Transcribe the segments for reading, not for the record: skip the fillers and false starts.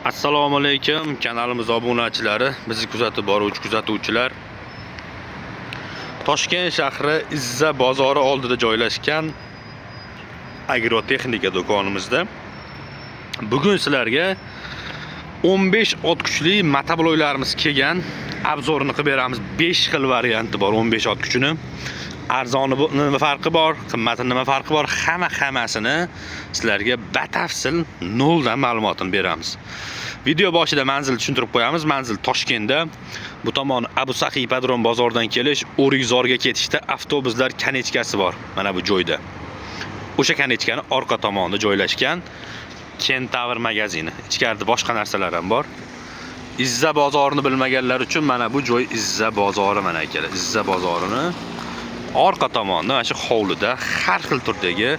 Assalomu alaykum kanalimiz obunachilari, bizni kuzatib boruvchi kuzatuvchilar. Toshkent shahri Izza bozori oldida joylashgan agrotexnika do'konimizda bugun sizlarga 15 ot kuchli motobloklarimiz kelgan obzorini qilib beramiz. 5 xil varianti bor 15 ot kuchini. Arzoni nima farqi bor, qimmati nima farqi bor, hammasini sizlarga batafsil noldan ma'lumotini beramiz. Video boshida manzil tushuntirib qo'yamiz. Manzil Toshkentda. Bu tomon Abu Sahiy ipodrom bozoridan kelish, O'rikzorga ketishda avtobuslar kanechkasi bor. Mana bu joyda. O'sha kanechkani orqa tomonida joylashgan Kentavr magazini. Ichkarida boshqa narsalar ham bor. Izza bozorini bilmaganlar uchun mana bu joy Izza bozori mana akalar. Izza bozorini orqa tomonda mana shu hovlida har xil turdagi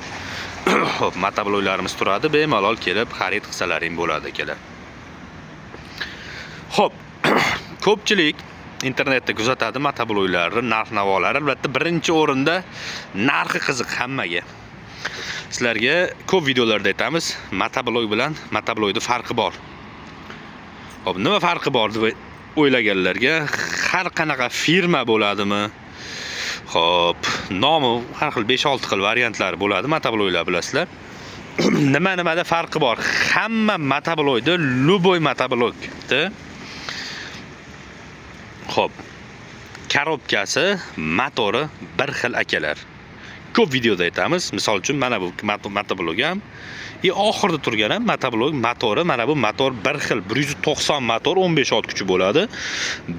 motobloklarimiz turadi. Bemalol kelib xarid qilsalaring bo'ladi akalar. Xo'p, ko'pchilik internetda kuzatadi motobloklarni narx-navolari. Albatta birinchi o'rinda narxi qiziq hammaga. Sizlarga ko'p videolarda aytamiz, motoblok bilan motoblokning farqi bor. Xo'p, nima farqi bor deb o'ylaganlarga, har qanaqa firma bo'ladimi? Xo'p, nomi har xil 5-6 xil variantlar bo'ladi motobloklar, bilasizlar. Nimada farqi bor? Hamma motoblokda luboy motoblokda xo'p, korobkasi, motori bir xil akalar. Ko'p videoda aytamiz. Misol uchun mana bu motoblok ham oxirida turgan ham motoblok motori, mana bu motor bir xil 190 motor 15 ot kuchi bo'ladi.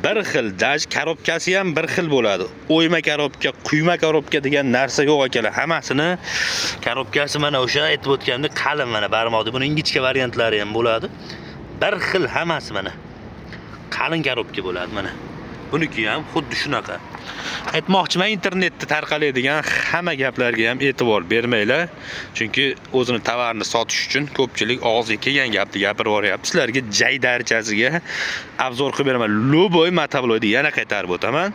Bir xil daj korobkasi ham bir xil bo'ladi. O'yma korobka, quyma korobka degan narsa yo'q akalar. Hammasini korobkasi mana o'sha aytib o'tganda qalin mana barmoqda. Buning ingichka variantlari ham bo'ladi. Bir xil hammasi mana. Qalin korobka bo'ladi mana. Buniki ham xuddi shunaqa. Aytmoqchiman, internetda tarqalaydigan hamma gaplarga ham e'tibor bermanglar. Chunki o'zini tovarni sotish uchun ko'pchilik og'ziga kelgan gapni gapirib boryapti. Sizlarga jay darajasiga obzor qilib beraman. Luboy motoblokni yana qaytarib o'taman.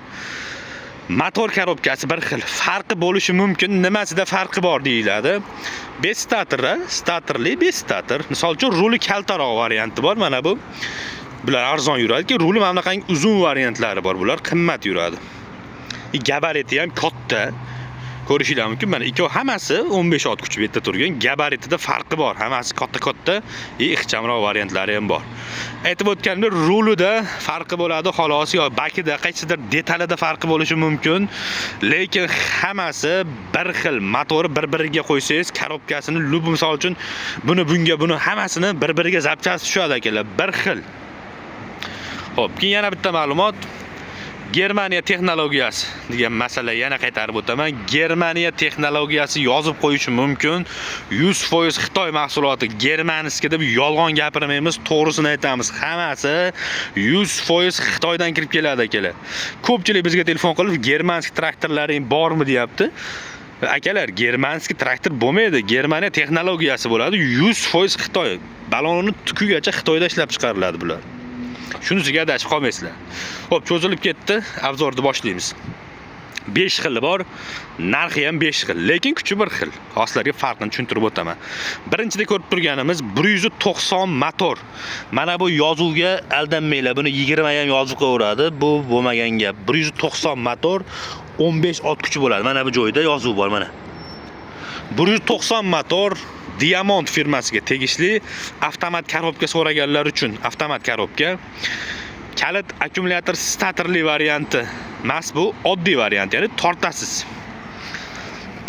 Motor korobkasi bir xil. Farqi bo'lishi mumkin. Nimasida farqi bor deyiladi. 5 stator, statorli 5 stator. Misol uchun ruli kaltaroq varianti bor. Mana bu. Bular arzon yuradi, ruli mana bunaqangi uzun variantlari bor. Bular qimmat yuradi. Gabariti ham katta. Ko'rishinglar mumkin. Mana ikkovi hammasi 15 ot kuchi betda turgan. Gabaritida farqi bor. Hammasi katta-katta, ixchamroq variantlari ham bor. Aytib o'tganimdek, rulida farqi bo'ladi xolos, yo bakida qaysidir detalida farqi bo'lishi mumkin. Lekin hammasi bir xil. Motori bir-biriga qo'ysangiz, korobkasini lub misol uchun buni bunga, buni hammasini bir-biriga zapchasi tushadi akalar. Bir xil. Xo'p, keyin yana bitta ma'lumot. Germaniya texnologiyasi degan masala yana qaytarib o'taman. Germaniya texnologiyasi yozib qo'yishi mumkin. 100% Xitoy mahsuloti, germanskiy deb yolg'on gapirmaymiz, to'g'risini aytamiz. Hammasi 100% Xitoydan kirib keladi akalar. Ko'pchilik bizga telefon qilib, germanskiy traktorlaring bormi deyapti. Akalar, germanskiy traktor bo'lmaydi. Germaniya texnologiyasi bo'ladi. 100% Xitoy. Balonni tukugacha Xitoyda ishlab chiqariladi bular. Shunisiga adashib qolmaysizlar. Xo'p, cho'zilib ketdi. Obzorni boshlaymiz. 5 xili bor. Narxi ham 5 xil, lekin kuchi bir xil. Xoslarga farqini tushuntirib o'taman. Birinchida ko'rib turganimiz 190 motor. Mana bu yozuvga aldanmanglar. Buni 20 ham yozib qo'yadi. Bu bo'lmagan gap. 190 motor 15 ot kuchi bo'ladi. Mana bu joyda yozuv bor mana. 190 motor Diamond firmasiga tegishli avtomat korobka so'raganlar uchun avtomat korobka. Kalit akkumulyator statorli varianti emas, bu oddiy variant, ya'ni tortasiz.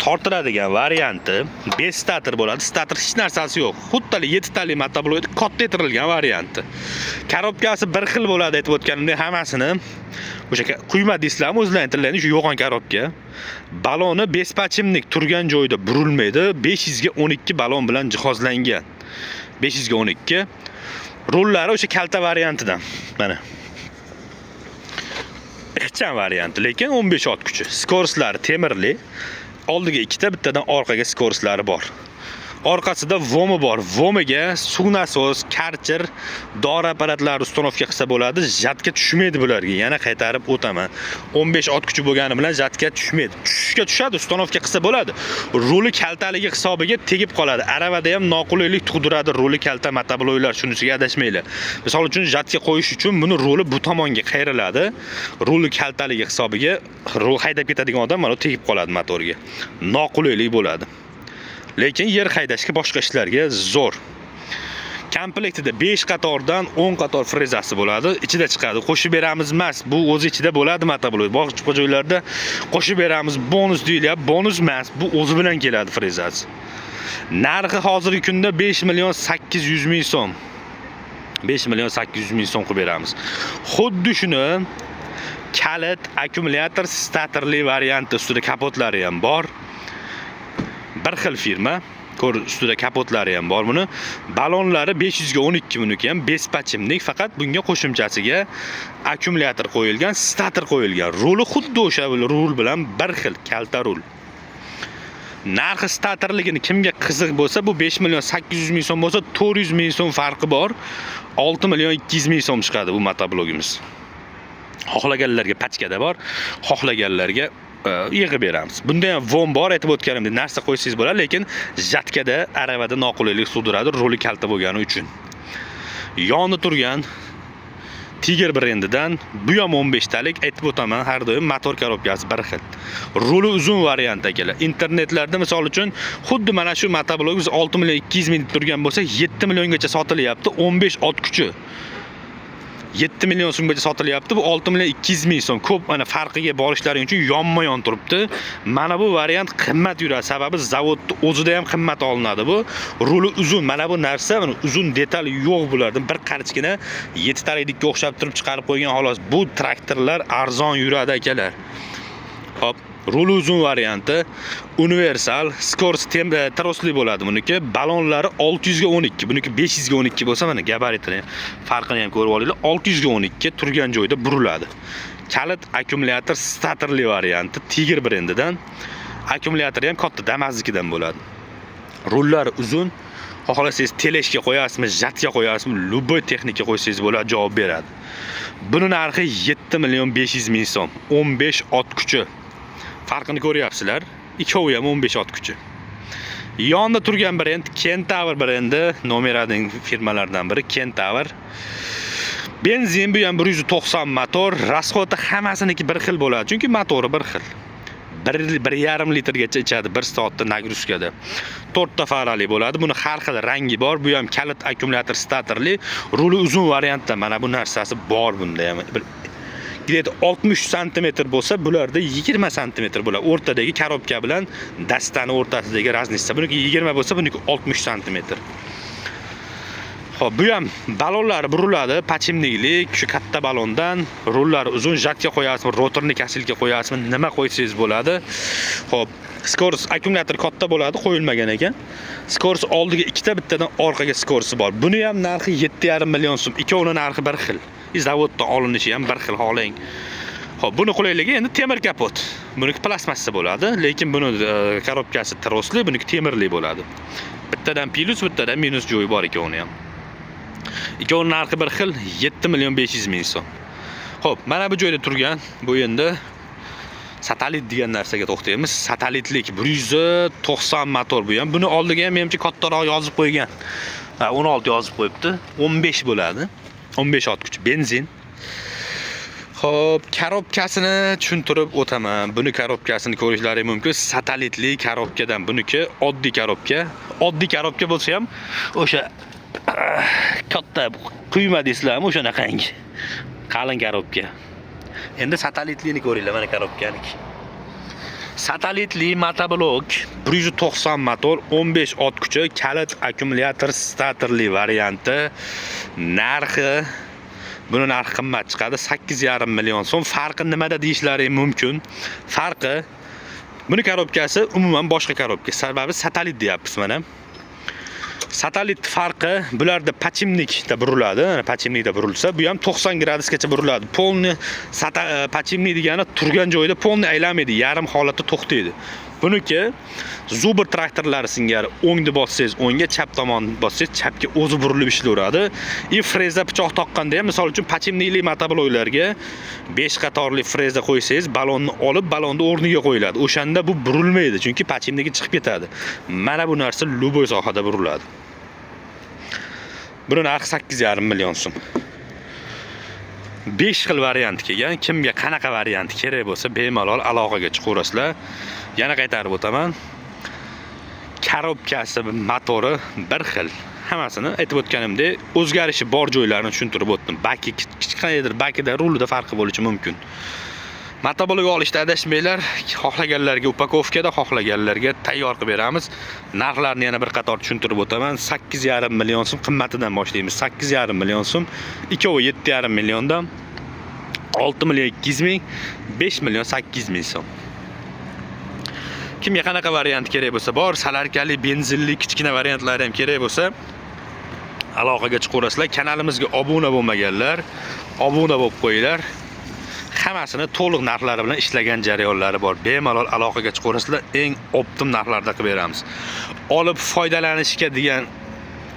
Tortiladigan varianti 5 stator bo'ladi. Stator hech narsasi yo'q. Xuddali 7 tali motoblokda katta ettirilgan varianti. Korobkasi bir xil bo'ladi aytib o'tganimdek, hammasini o'sha quyma disklarni o'zlantiriladi, shu yo'g'on korobka. Baloni bespachimlik turgan joyda burilmaydi. 500 ga 12 balon bilan jihozlangan. 500 ga 12. Rullari o'sha kalta variantidan. Mana. Ixcham varianti, lekin 15 ot kuchi. Skorslari temirli. Oldiga ikkita, bittadan orqaga skorslari bor. Orqasida vomi bor. Vomiga suv nasos, karcher, dori apparatlari uстановка qilsa bo'ladi. Jatga tushmaydi bularga. Yana qaytarib o'taman. 15 ot kuchi bo'lgani bilan jatga tushmaydi. Tushishga tushadi, uстановка qilsa bo'ladi. Ruli kaltaligi hisobiga tegib qoladi. Aravada ham noqulaylik tug'diradi ruli kalta motobloklar, shunisiga adashmanglar. Misol uchun jatga qo'yish uchun buni ruli bu tomonga qayriladi. Ruli kaltaligi hisobiga rul haydab ketadigan odam mana tegib qoladi motorga. Noqulaylik bo'ladi. Lekin yer haydashga boshqa ishlarga zo'r. Komplektida 5 qatordan 10 qator frezasi bo'ladi. Ichida chiqadi. Qo'shib beramiz emas. Bu o'zi ichida bo'ladi motoblok. Boshqa joylarda qo'shib beramiz, bonus deyilyapti. Bonus emas. Bu o'zi bilan keladi frezasi. Narxi hozirgi kunda 5 million 800 ming so'm. 5 million 800 ming so'm qilib beramiz. Xuddi shuni kalit, akkumulyator, statorli varianti ustida kapotlari ham bor. Bir xil firma, ko'r ustida kapotlari ham bor buni. Balonlari 500 ga 12 buniki ham bespachimlik, faqat bunga qo'shimchasiga akkumulyator qo'yilgan, stator qo'yilgan. Ruli xuddi o'sha rul bilan bir xil, kalta rul. Narxi statorligini kimga qiziq bo'lsa, bu 5 million 800 ming so'm bo'lsa, 400 ming so'm farqi bor. 6 million 200 ming so'm chiqadi bu motoblogimiz. Xohlaganlarga pachkada bor, xohlaganlarga yig'ib beramiz. Bunda ham vom bor, aytib o'tganimdek narsa qo'ysangiz bo'ladi, lekin jatkada aravada noqulaylik tug'diradi, roli kalta bo'lgani uchun. Yonida turgan Tiger brendidan bu ham 15 talik, aytib o'taman, har doim motor korobkasi bir xil. Ruli uzun variant akalar. Internetlarda misol uchun xuddi mana shu motoblogimiz 6 million 200 ming deb turgan bo'lsa, 7 milliongacha sotilyapti, 15 ot kuchi. 7 million so'mgacha sotilyapti. Bu 6 million 200 ming so'm. Ko'p mana farqiga borishlaring uchun yonma-yon turibdi. Mana bu variant qimmat yuradi. Sababi zavodda o'zida ham qimmat olinadi bu. Ruli uzun. Mana bu narsa, mana uzun detal yo'q bulardan. Bir qarichgina 7 talikdikka o'xshab turib chiqarib qo'ygan xolos. Bu traktorlar arzon yuradi akalar. Hop, ruli uzun varianti, universal, skors trosli bo'ladi buniki. Balonlari 600 ga 12, buniki 500 ga 12 bo'lsa, mana gabaritini farqini ham ko'rib olinglar. 600 ga 12 turgan joyda buriladi. Kalit akkumulyator statorli varianti Tiger brendidan. Akkumulyatori ham katta Damaznikidan bo'ladi. Rullari uzun. Xohlasangiz teleshga qo'yasizmi, jatga qo'yasizmi, любой texnika qo'ysangiz bo'ladi, javob beradi. Buni narxi 7 million 500 ming so'm. 15 ot kuchi. Farqini ko'ryapsizlar. Ikkovi ham 15 ot kuchi. Yonda turgan brend Kentaur brendi, nomerading firmalardan biri Kentaur. Benzin bu ham 190 motor, rasxoti hammasiniki bir xil bo'ladi, chunki motori bir xil. 1,5 litrgacha ichadi 1 soatda nagruzkada. 4 ta farali bo'ladi. Buni har xil rangi bor. Bu ham kalit akkumulyator statorli, ruli uzun variantda mana bu narsasi bor bunda ham. 60 cm bo'lsa, bularda 20 cm bo'ladi. O'rtadagi korobka bilan dastani o'rtasidagi raznica. Buniki 20 bo'lsa, buniki 60 cm. Xo'p, bu ham balonlari buriladi, pachimliklik, shu katta balondan rullari uzun, jatga qo'yasizmi, rotorni kasilga qo'yasizmi, nima qo'ysangiz bo'ladi. Xo'p, skors akkumulyator katta bo'ladi, qo'yilmagan ekan. Skors oldiga ikkita, bittadan orqaga skorsi bor. Buni ham narxi 7,5 million so'm. Ikkovining narxi bir xil. Zavoddan olinishi ham bir xil xohlang. Xo'p, buni qulayligi endi temir kapot. Buniki plastmassa bo'ladi, lekin buni korobkasi trosli, buniki temirli bo'ladi. Bittadan plus, bittadan minus joyi bor ikkovini ham. Ikkovining narxi bir xil, 7 million 500 ming so'm. Xo'p, mana bu joyda turgan, bu endi satelit degan narsaga to'xtaymiz. Satellitlik 190 motor bu ham. Buni oldiga ham menimcha kattaroq yozib qo'ygan. 16 yozib qo'yibdi. 15 bo'ladi. 15 ot kuch benzin. Xo'p, korobkasini tushuntirib o'taman. Buni korobkasini ko'rishlaringiz mumkin. Satellitli korobkadan, buniki oddiy korobka. Oddiy korobka bo'lsa ham o'sha katta quyma deysizlarmi, o'shanaqangi qalin korobka. Endi satellitlikni ko'ringlar, mana korobkaniki. Satellitli motoblok 190 motor, 15 ot kuchi, kalit akkumulyator statorli varianti. Narxi, buni narxi qimmat chiqadi, 8,5 million so'm. Farqi nimada deyishlaringiz mumkin. Farqi, buni korobkasi umuman boshqa korobka. Sababi satellit deyapmiz mana. Satellit farqi, bularda pachimlikda buriladi. Pachimlikda burilsa, bu ham 90 gradusgacha buriladi. Polni pachimlik degani turgan joyda polni aylanmaydi, yarim holatda to'xtaydi. Buniki Zubr traktorlari singari o'ngni bossangiz o'ngga, chap tomonni bossangiz chapga o'zi burilib ishlayveradi. Freza pichoq taqqanda ham, misol uchun pachimnili motobloklarga 5 qatorli freza qo'ysangiz, balonni olib, balonni o'rniga qo'yiladi. O'shanda bu burilmaydi, chunki pachimniki chiqib ketadi. Mana bu narsa luboy sohada buriladi. Buni narxi 8,5 million so'm. 5 xil variant kelgan. Kimga qanaqa variant kerak bo'lsa, bemalol aloqaga chiqaverasizlar. Yana qaytarib o'taman. Korobkasi, motori bir xil. Hammasini aytib o'tganimdek, o'zgarishi bor joylarini tushuntirib o'tdim. Baki kichkinadir, bakida, rulida farqi bo'lishi mumkin. Motoblok olishda adashmanglar. Xohlaganlarga upakovkada, xohlaganlarga tayyor qilib beramiz. Narxlarni yana bir qator tushuntirib o'taman. 8,5 million so'm qimmatidan boshlaymiz. 8,5 million so'm, ikkovi 7,5 milliondan 6 million 200 ming, 5 million 800 ming so'm. Kimga qanaqa variant kerak bo'lsa, bor salarkali, benzinli kichkina variantlar ham kerak bo'lsa, aloqaga chiqaverasizlar. Kanalimizga obuna bo'lmaganlar, obuna bo'lib qo'yinglar. Hammasini to'liq narxlari bilan ishlagan jarayonlari bor. Bemalol aloqaga chiqaverasizlar, eng optim narxlarda qilib beramiz. Olib foydalanishga degan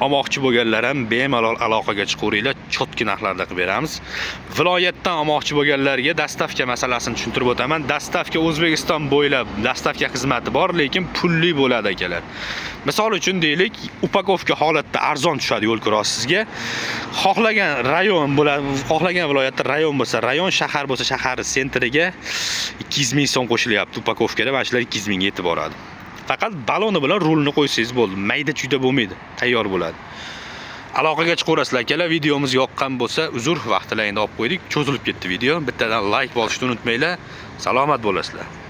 olmoqchi bo'lganlar ham bemalol aloqaga chiqaveringlar, chotki narxlarda qilib beramiz. Viloyatdan olmoqchi bo'lganlarga dastavka masalasini tushuntirib o'taman. Dastavka O'zbekiston bo'ylab dastavka xizmati bor, lekin pulli bo'ladi akalar. Misol uchun deylik, upakovka holatda arzon tushadi yo'l krossingizga. Xohlagan rayon bo'ladi, xohlagan viloyatda rayon bo'lsa, rayon, shahar bo'lsa, shahar sentriga 200 ming so'm qo'shilyapti upakovkada, mana shular 200 ming yetib boradi. Faqat baloni bilan rulni qo'ysangiz bo'ldi. Mayda-chuyda bo'lmaydi, tayyor bo'ladi. Aloqaga chiqaverasizlar akalar. Videomiz yoqqan bo'lsa, uzr, vaqtilaringda olib qo'ydik. Cho'zilib ketdi video. Bittadan like bosishni unutmanglar. Salomat bo'lasizlar.